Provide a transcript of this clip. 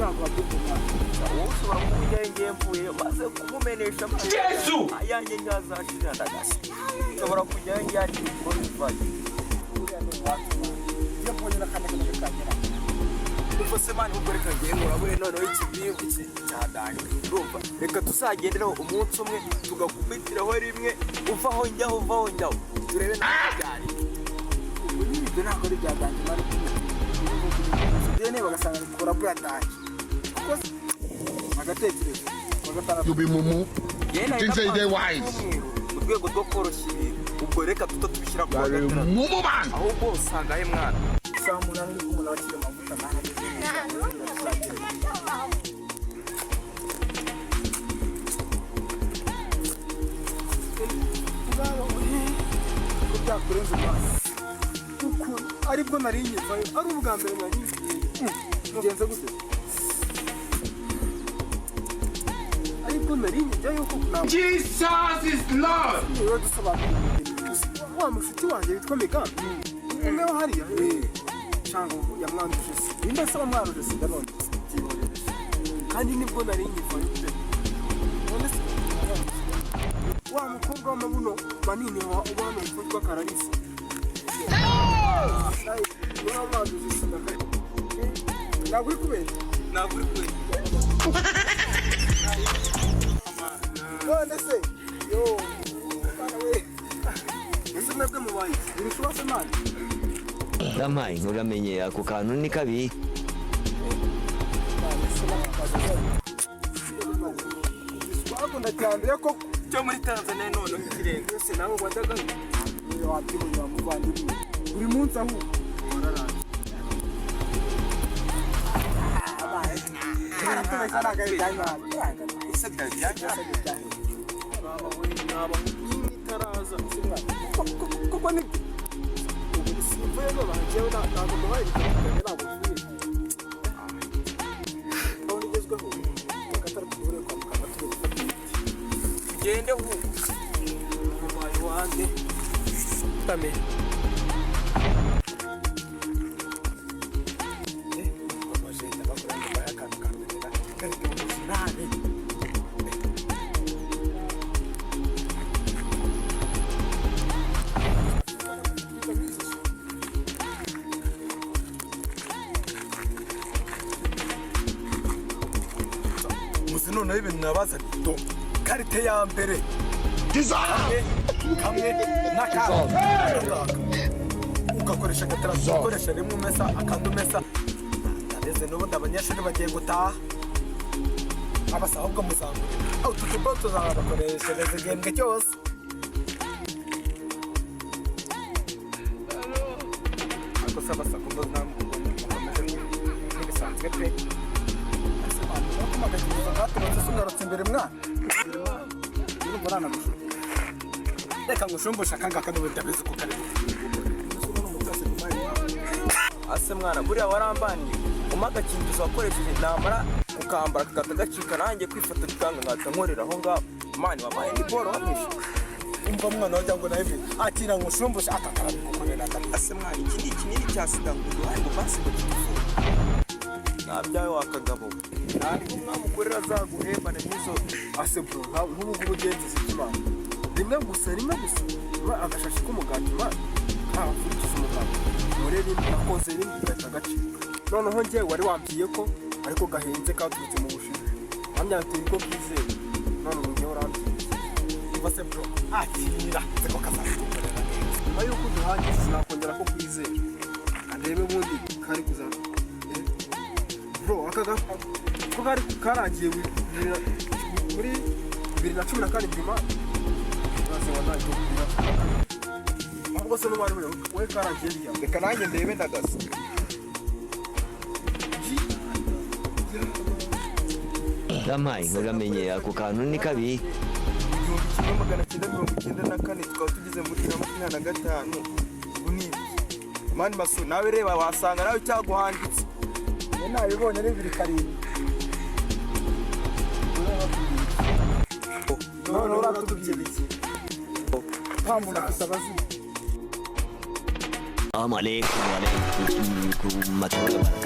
ntabwo babyumva wowe ushobora kuba ujyayo ngiye mvuye maze kumumenesha amazi Yesu! ayanjye ntazashirira ndagashya ushobora kujyayo ngiye ati ngo bivaye uriya ni uwacu iyo mbonye n'akandi kantu kagera uva se mani ubwo reka ngiye murabure noneho ikibiyo iki cyadanye urumva reka tuzagenderaho umunsi umwe tugakubitiraho rimwe uvaho njyaho turebe naho byari ubu n'ibyo ntabwo ari ibyaganje mari dene bagasanga bikora bwatanje kuko agatekerezo You be mumu. Things say they wise. mu rwego rwo koroshya ibintu ubwo reka tubishyira ku wa gatandatu Mumu man. ahubwo usangahe mwana saa munani uri kumwe n'abakiri amavuta ko byakurenze amaso kuko aribwo nari nyivayo ari ubwa mbere nari ngenze gute ariko nari njyayo ko Jesus is Lord. niwe dusobanurira wa mushuti wanjye witwa Megan umwe wa hariya cyangwa yamwanduje ninde asaba mwanduje sida none kandi nibwo nari nyivayo pe none se wa mukobwa w'amabuno manini ubona witwa Kararisi wamwanduje sida ntabwo uri kubera none se yo bana we ese mwebwe mubaye birushaho se mani Ramai uramenye ako kantu ni kabi. wakunda cyane ko cyo muri Tanzania noneho ikirenga yose nawe wajyaga niyo wabyibonera muvandimwe buri munsi aho wararanje aratumeka nagaye cyane ese byajya itaraza kuko ni ubu simvuye no banjewe ntabwo mubaye bitandukanye ntabwo mvuye aho nigezweho bakatari kuvure kwa muganga turi gufata imiti gende hu mubaye wanjye tame bagenda bakora ngo bahe akantu kamera kareke ubuzirane muzi noneho ibintu nabaza do karite ya mbere kamwe n'akandi ugakoresha agataraso ukoresha rimwe umesa akandi umesa ndabeze n'ubundi abanyeshuri bagiye gutaha abasa ahubwo muzamure utu tubo tuzabakoreshereza igihembwe cyose ariko se abasa kumva mukomeze n'ibisanzwe pe ugarutse imbere mwana urumva uranagusha reka ngushumbushe akangaka n'ubu ndabizi ko kari ase mwana buriya warambaniye umpa agakingirizo wakoresheje namara ukambara kagahita gacika nanjye kwifata bikanga nkahita nkorera aho ngaho mani wabaye ni boro wamishe umva mwana wagira ngo nawe akira ngushumbushe akakara bigukorera ase mwana iki ni ikinini cya sida ngo uduhaye ngo basi ngo kituvuye nabyawe wakagabo ntabwo umwamukorera azaguhembane n'izo ase bro nk'ubu ngubu ugenzi zikimana rimwe gusa agashashi k'umugati mwana ntakurikiza umugati muri rimwe nakoze rimwe gahita gacika noneho njye wari wambwiye ko ariko gahenze katurutse mu bushinwa wambwira ati niko kizewe none ubu njyewe urambwiye umva se bro akira nziko kazagukorera neza nyuma y'uko uduhangiye sinakongera ko kwizera andebe ubundi kari kuzana bro aka ko kari karangiye muri 2014 nyuma uraze wanaje ahubwo se n'ubari we karangiye riya reka nanjye ndebe ndagasa Ramai uramenye ako kantu ni kabi. 1994 tukaba tugeze muri 2025 ubu ni mani maso nawe reba wasanga nawe cyaguhanditse njye nabibonye ari 2007 none uratubwiye iki nta muntu afite abazima Assalamu alaikum wa rahmatullahi wa barakatuh.